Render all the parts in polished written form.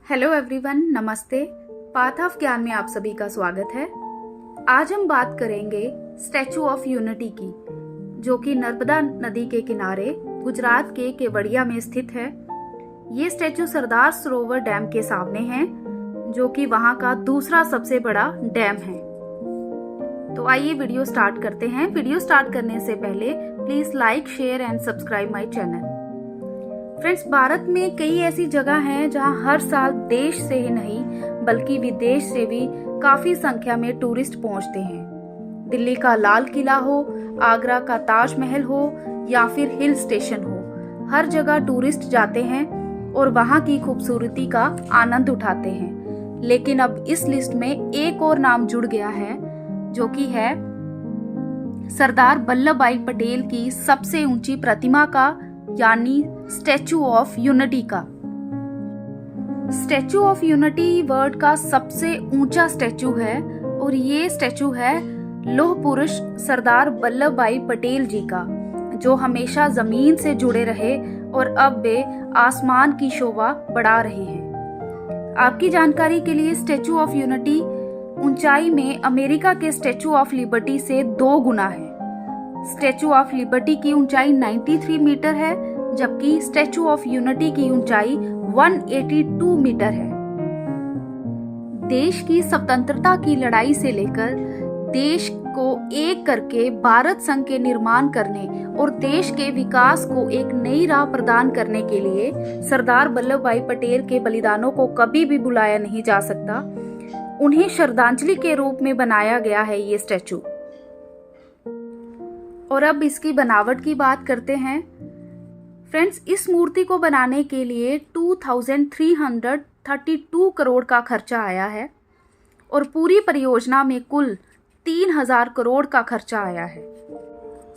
Hello everyone, नमस्ते। Path of ज्ञान में आप सभी का स्वागत है। आज हम बात करेंगे स्टैचू ऑफ यूनिटी की, जो कि नर्मदा नदी के किनारे गुजरात के केवड़िया में स्थित है। ये स्टैचू सरदार सरोवर डैम के सामने है, जो कि वहां का दूसरा सबसे बड़ा डैम है। तो आइए वीडियो स्टार्ट करते हैं। वीडियो स्टार्ट करने से पहले please like, share and subscribe my channel. Friends, Bharat में कई ऐसी जगह हैं जहां हर साल देश से ही नहीं बल्कि विदेश से भी काफी संख्या में टूरिस्ट पहुंचते हैं। दिल्ली का लाल किला हो, आगरा का ताजमहल हो या फिर हिल स्टेशन हो, हर जगह टूरिस्ट जाते हैं और वहां की खूबसूरती का आनंद उठाते हैं। लेकिन अब इस लिस्ट में एक और नाम जुड़ गया है, जो कि है सरदार वल्लभ भाई पटेल की सबसे ऊंची प्रतिमा का, यानी स्टैचू ऑफ यूनिटी का। स्टैचू ऑफ यूनिटी वर्ल्ड का सबसे ऊंचा स्टैचू है और ये स्टैचू है लौह पुरुष सरदार वल्लभ भाई पटेल जी का, जो हमेशा जमीन से जुड़े रहे और अब वे आसमान की शोभा बढ़ा रहे हैं। आपकी जानकारी के लिए स्टैचू ऑफ यूनिटी ऊंचाई में अमेरिका के स्टैचू ऑफ लिबर्टी से 2 गुना है। स्टैचू ऑफ लिबर्टी की ऊंचाई 93 मीटर है, जबकि स्टैचू ऑफ यूनिटी की ऊंचाई 182 मीटर है। देश की स्वतंत्रता की लड़ाई से लेकर देश को एक करके भारत संघ के निर्माण करने और देश के विकास को एक नई राह प्रदान करने के लिए सरदार वल्लभ भाई पटेल के बलिदानों को कभी भी भुलाया नहीं जा सकता। उन्हें श्रद्धांजलि के रूप में बनाया गया है ये स्टैचू। और अब इसकी बनावट की बात करते हैं। फ्रेंड्स, इस मूर्ति को बनाने के लिए 2332 करोड़ का खर्चा आया है और पूरी परियोजना में कुल 3000 करोड़ का खर्चा आया है।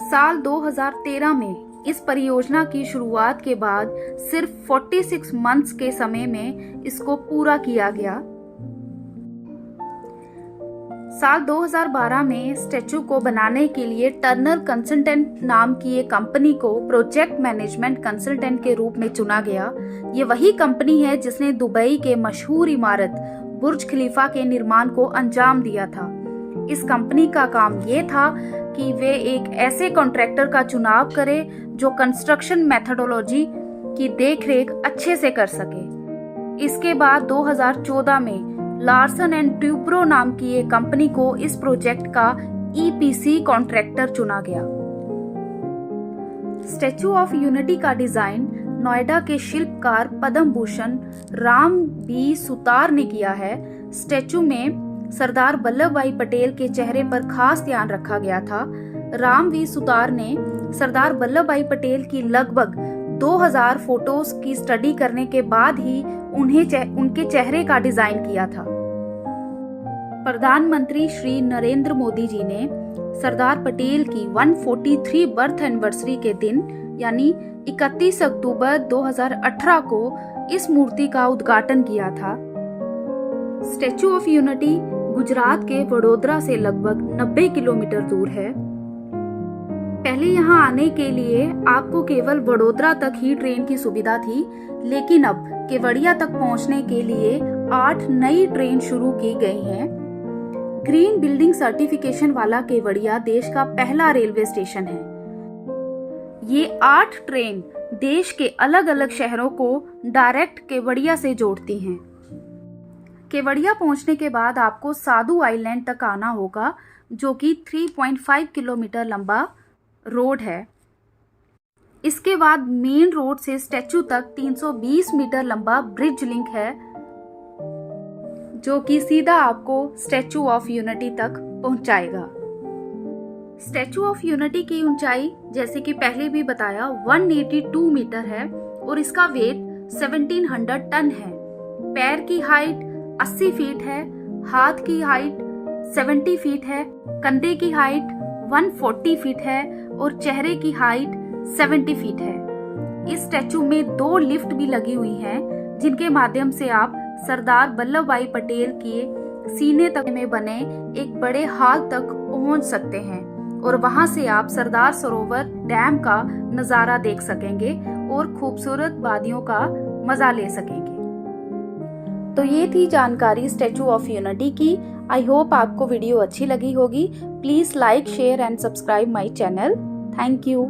साल 2013 में इस परियोजना की शुरुआत के बाद सिर्फ 46 मंथ्स के समय में इसको पूरा किया गया। साल 2012 में स्टैचू को बनाने के लिए टर्नर कंसल्टेंट नाम की एक कंपनी को प्रोजेक्ट मैनेजमेंट कंसल्टेंट के रूप में चुना गया। ये वही कंपनी है जिसने दुबई के मशहूर इमारत बुर्ज खलीफा के निर्माण को अंजाम दिया था। इस कंपनी का काम ये था कि वे एक ऐसे कॉन्ट्रैक्टर का चुनाव करे जो कंस्ट्रक्शन मेथोडोलॉजी की देखरेख अच्छे से कर सके। इसके बाद 2014 में लार्सन एंड ट्यूब्रो नाम की एक कंपनी को इस प्रोजेक्ट का ईपीसी कॉन्ट्रैक्टर चुना गया। स्टैचू ऑफ यूनिटी का डिजाइन नोएडा के शिल्पकार पद्म भूषण राम बी सुतार ने किया है। स्टैचू में सरदार वल्लभ भाई पटेल के चेहरे पर खास ध्यान रखा गया था। राम वी सुतार ने सरदार वल्लभ भाई पटेल की लगभग 2000 फोटोज की स्टडी करने के बाद ही उनके चेहरे का डिजाइन किया था। प्रधानमंत्री श्री नरेंद्र मोदी जी ने सरदार पटेल की 143 बर्थ एनिवर्सरी के दिन यानी 31 अक्टूबर 2018 को इस मूर्ति का उद्घाटन किया था। स्टैचू ऑफ यूनिटी गुजरात के वडोदरा से लगभग 90 किलोमीटर दूर है। पहले यहाँ आने के लिए आपको केवल वडोदरा तक ही ट्रेन की सुविधा थी, लेकिन अब केवड़िया तक पहुँचने के लिए 8 नई ट्रेन शुरू की गई हैं। ग्रीन बिल्डिंग सर्टिफिकेशन वाला केवड़िया देश का पहला रेलवे स्टेशन है। ये 8 ट्रेन देश के अलग अलग शहरों को डायरेक्ट केवड़िया से जोड़ती हैं। केवड़िया पहुंचने के बाद आपको साधु आइलैंड तक आना होगा, जो कि 3.5 किलोमीटर लंबा रोड है। इसके बाद मेन रोड से स्टैचू तक 320 मीटर लंबा ब्रिज लिंक है, जो कि सीधा आपको स्टैचू ऑफ यूनिटी तक पहुंचाएगा। स्टैचू ऑफ यूनिटी की ऊंचाई, जैसे कि पहले भी बताया, 182 मीटर है और इसका वेट 1700 टन है। पैर की हाइट 80 फीट है, हाथ की हाइट 70 फीट है, कंधे की हाइट 140 फीट है और चेहरे की हाइट 70 फीट है। इस स्टैचू में 2 लिफ्ट भी लगी हुई हैं, जिनके माध्यम से आप सरदार वल्लभ भाई पटेल के सीने तक में बने एक बड़े हॉल तक पहुंच सकते हैं और वहां से आप सरदार सरोवर डैम का नजारा देख सकेंगे और खूबसूरत वादियों का मजा ले सकेंगे। तो ये थी जानकारी स्टैचू ऑफ यूनिटी की। आई होप आपको वीडियो अच्छी लगी होगी। Please like, share and subscribe my channel. Thank you.